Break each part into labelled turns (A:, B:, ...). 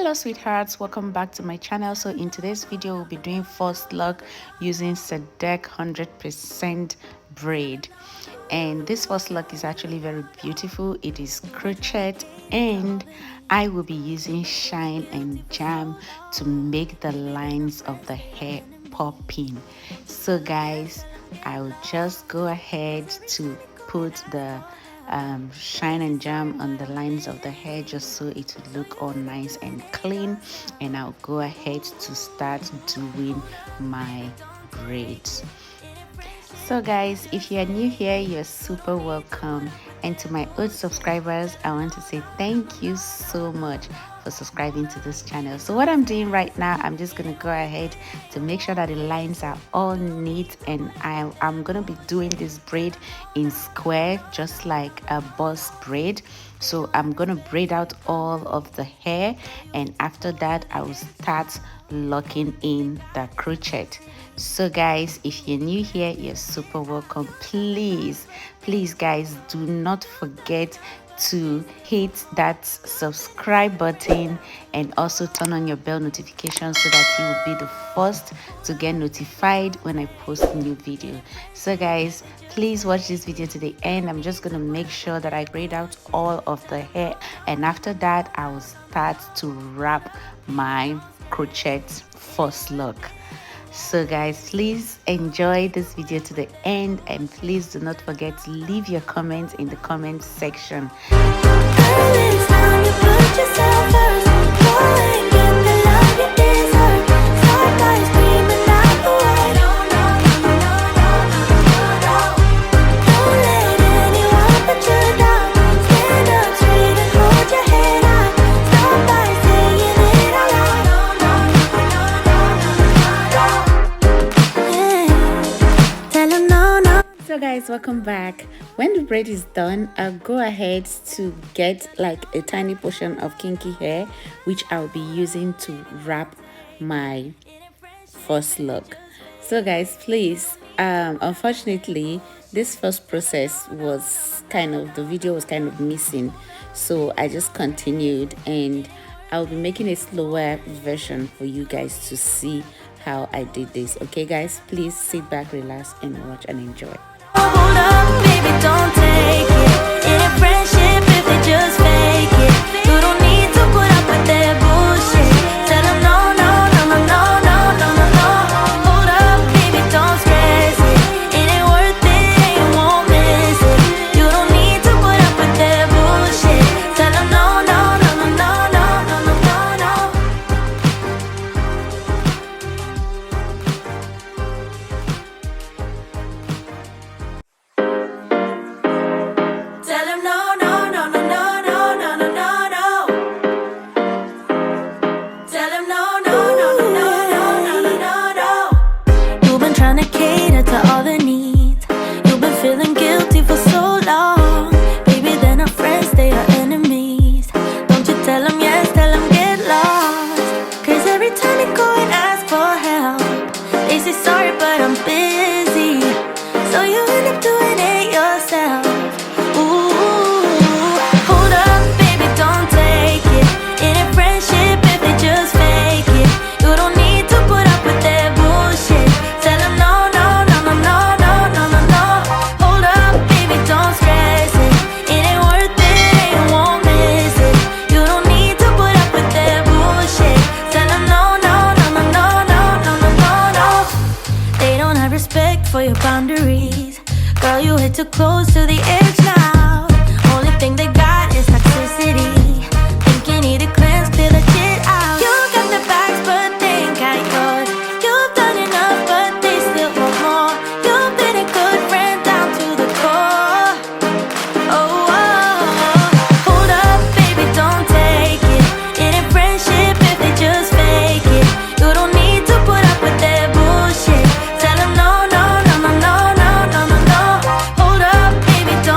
A: Hello sweethearts, welcome back to my channel. So in today's video we'll be doing false lock using Sedek 100% braid, and this false lock is actually very beautiful. It is crochet and I will be using shine and jam to make the lines of the hair popping. So guys, I will just go ahead to put the shine and jam on the lines of the hair just so it will look all nice and clean, and I'll go ahead to start doing my braids. So guys, if you are new here, you're super welcome, and to my old subscribers, I want to say thank you so much for subscribing to this channel. So what I'm doing right now, I'm just gonna go ahead to make sure that the lines are all neat, and I'm gonna be doing this braid in square, just like a boss braid. So I'm gonna braid out all of the hair, and after that I will start locking in the crochet. So guys, if you're new here, you're super welcome. Please guys, do not forget to hit that subscribe button and also turn on your bell notification so that you will be the first to get notified when I post a new video. So guys, please watch this video to the end. I'm just gonna make sure that I braid out all of the hair, and after that I will start to wrap my crochet false lock. So guys, please enjoy this video to the end, and please do not forget to leave your comments in the comment section. So guys, welcome back. When the braid is done, I'll go ahead to get like a tiny portion of kinky hair, which I'll be using to wrap my false lock. So guys, please, unfortunately this first process was the video was kind of missing, so I just continued, and I'll be making a slower version for you guys to see how I did this. Okay guys, please sit back, relax, and watch and enjoy.
B: Hold up, baby, don't take it. In a friendship, if they just fake it, you don't need to put up with their bullshit. Tell them no, no, no, no, no, no, no, no, no. Hold up, baby, don't stress it. It ain't worth it, and you won't miss it. You don't need to put up with their bullshit. Tell them no, no, no, no, no, no, no, no, no, no. Tell him no, no, no, no, no, no, no, no, no, no. Tell him no, no, no, no, no, no, no, no, no. You've been trying to cater to all the needs. You've been feeling guilty for so long. Baby, they're not friends, they are enemies. Don't you tell them yes, tell them get lost. Cause every time you go and ask for help, they say sorry, but I'm busy. So you end up doing it yourself. Hold up, baby, don't take it. In a friendship, if they just fake it, you don't need to put up with their bullshit. Tell them no, no, no, no, no, no, no, no, no. Hold up, baby, don't stress it. It ain't worth it, and you won't miss it. You don't need to put up with their bullshit. Tell them no, no, no, no, no, no, no, no, no, no. They don't have respect for your boundaries. Girl, you hit too close to the edge now. Only thing they got is toxicity. Think you need a cleanse, clear the shit out. You got the bags, but they ain't got yours. You've done enough, but they still want more. You've been a good friend down to the core. Oh, oh, oh. Hold up, baby, don't take it. In a friendship, if they just fake it, you don't need to put up with their bullshit. Tell them no, no, no, no, no, no, no, no, no. Hold up, baby, don't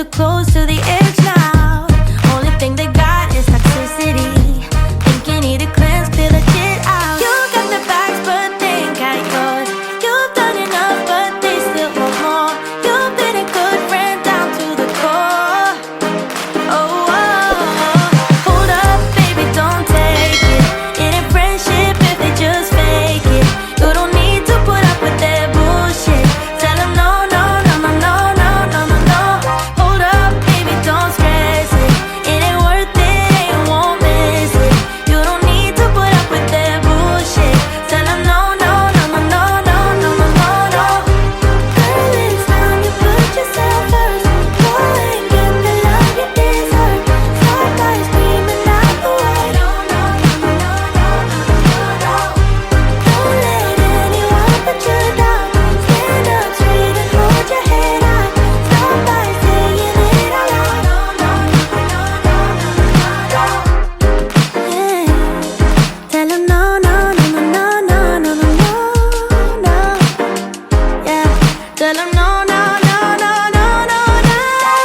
B: too close to the edge now. Only thing they got is toxicity. Think you need to cleanse, clear the shit out. You got the bags, but they ain't got yours. You've done enough, but they still want more. You've been a good friend down to the core. Oh, hold up, baby, don't take it. It ain't friendship if they just fake it. You don't need to put up with their bullshit. Tell them no, no, no, no, no, no, no, no, no. Hold up, baby, don't stress it. It ain't worth it, and you won't miss it. You don't need to put up with their bullshit. Tell them no, no, no, no, no, no, no, no, no, no. Girl, it's time you put yourself first. Go and get the love you deserve. Stop by screaming out the word. No, no, no, no, no, no, no, no. Don't let anyone put you down. Stand up straight and hold your head high. Stop by saying it out loud. No, no, no, no, no, no, no, no. Yeah. Tell 'em no, no, no, no, no, no, no, no, no. Yeah. Tell 'em no, no, no, no, no, no, no.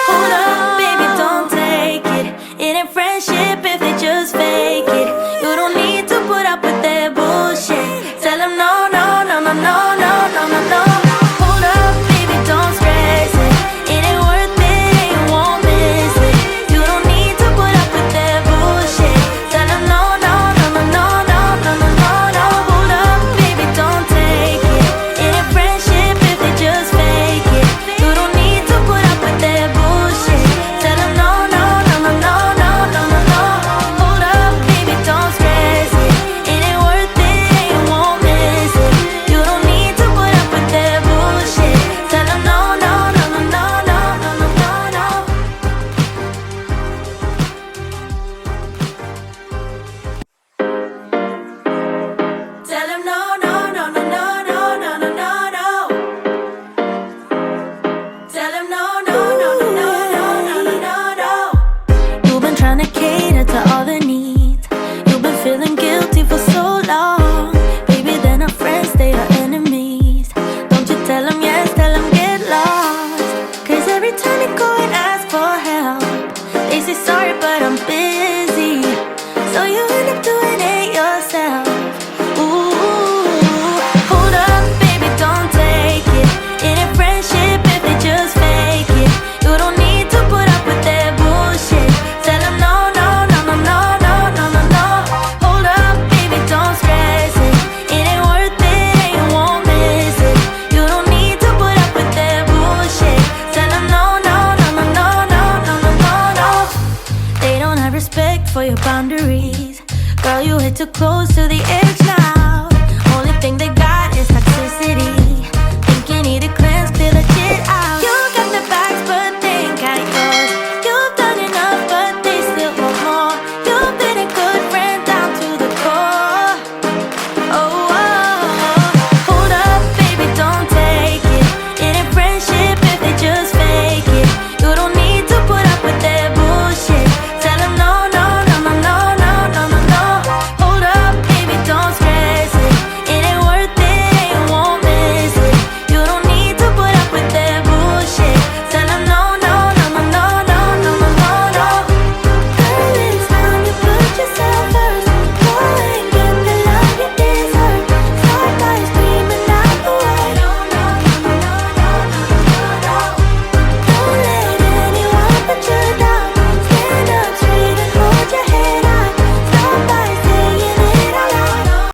B: Hold up, baby, don't take it. It ain't friendship if they just fake it. You don't need to put up with their bullshit. Tell 'em no, no, no, no, no, no, no, no, no. Hold up, baby, don't stress it. It ain't worth it, and you won't miss it. You don't need to put up with their bullshit. Tell 'em no, no, no, no, no, no, no, no, no, no. Hold up, baby, don't take it. It ain't friendship if they just fake it. You don't need to put up with their bullshit. Tell 'em no, no, no, no, no, no, no, no, no. Hold up, baby, don't stress it. It ain't worth it, and you won't miss it. You don't need to put up with their bullshit. Tell 'em no, no, no, no, no, no, no, no, no, no. Tell 'em no, no, no, no, no, no, no, no, no, no. Tell 'em no, no, no, no, no, no, no, no, no, no. You've been trying to cater to all their needs. You've been feeling guilty for so long. Baby, they're not friends, they are enemies. Don't you tell 'em yes, tell 'em get lost. 'Cause every time you go and ask for help, they say sorry, but I'm busy. So you end up doing it yourself. Ooh, hold up, baby, don't take it. It ain't friendship if they just fake it. You don't need to put up with their bullshit. Tell 'em no, no, no, no, no, no, no, no, no. Hold up, baby, don't stress it. It ain't worth it, and you won't miss it. You don't need to put up with their bullshit. Tell 'em no, no, no, no, no, no, no, no, no, no. They don't have respect for your boundaries. Girl, you hit too close to the edge now.